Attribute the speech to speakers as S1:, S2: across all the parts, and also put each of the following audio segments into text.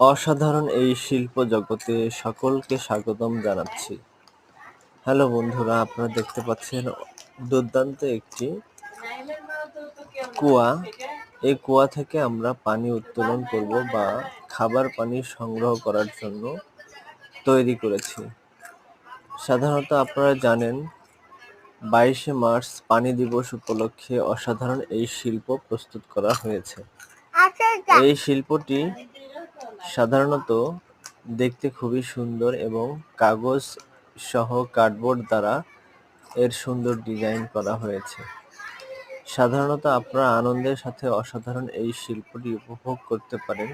S1: অসাধারণ এই শিল্প জগতে সকলকে স্বাগতম জানাচ্ছি। হ্যালো বন্ধুরা, আপনারা দেখতে পাচ্ছেন দুর্দান্ত একটি কুয়া। এই কুয়া থেকে আমরা পানি উত্তোলন করব বা খাবার পানি সংগ্রহ করার জন্য তৈরি করেছি। সাধারণত আপনারা জানেন 22শে মার্চ পানি দিবস উপলক্ষে অসাধারণ এই শিল্প প্রস্তুত করা হয়েছে। এই শিল্পটি সাধারণত দেখতে খুবই সুন্দর এবং কাগজ সহ কার্ডবোর্ড দ্বারা এর সুন্দর ডিজাইন করা হয়েছে। সাধারণত আপনারা আনন্দের সাথে অসাধারণ এই শিল্পটি উপভোগ করতে পারেন।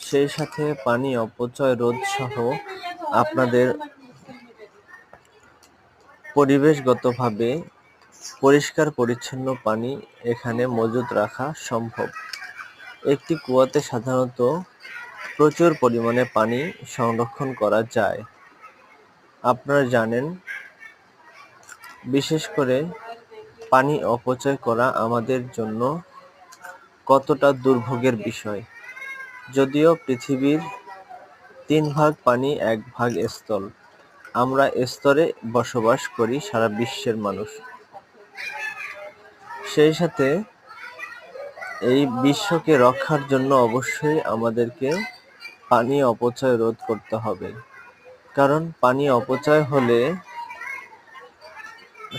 S1: সেই সাথে পানি অপচয় রোধ সহ আপনাদের পরিবেশগতভাবে পরিষ্কার পরিচ্ছন্ন পানি এখানে মজুত রাখা সম্ভব। একটি কুয়াতে সাধারণত প্রচুর পরিমাণে পানি সংরক্ষণ করা যায়। আপনারা জানেন, বিশেষ করে পানি অপচয় করা আমাদের জন্য কতটা দুর্ভোগের বিষয়। যদিও পৃথিবীর 3 ভাগ পানি 1 ভাগ স্থল, আমরা স্তরে বসবাস করি সারা বিশ্বের মানুষ। সেই সাথে এই বিশ্বকে রক্ষার জন্য অবশ্যই আমাদেরকে পানি অপচয় রোধ করতে হবে। কারণ পানি অপচয় হলে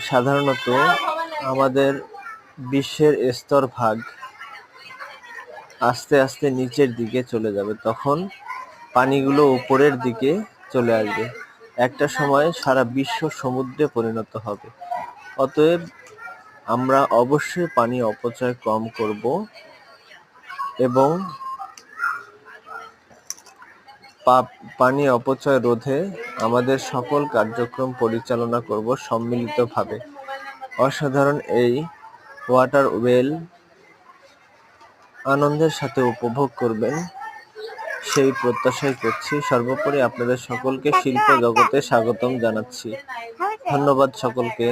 S1: সাধারণত আমাদের বিশ্বের স্তরভাগ আস্তে আস্তে নিচের দিকে চলে যাবে। তখন পানিগুলো উপরের দিকে চলে আসবে। একটা সময় সারা বিশ্ব সমুদ্রে পরিণত হবে। অতএব আমরা অবশ্যই পানি অপচয় কম করব এবং পানি অপচয় রোধে আমাদের সকল কার্যক্রম পরিচালনা করব সম্মিলিতভাবে। অসাধারণ এই ওয়াটার ওয়েল আনন্দের সাথে উপভোগ করবেন, সেই প্রত্যাশাই করছি। সর্বোপরি আপনাদের সকলকে শিল্প জগতে স্বাগতম জানাচ্ছি। ধন্যবাদ সকলকে।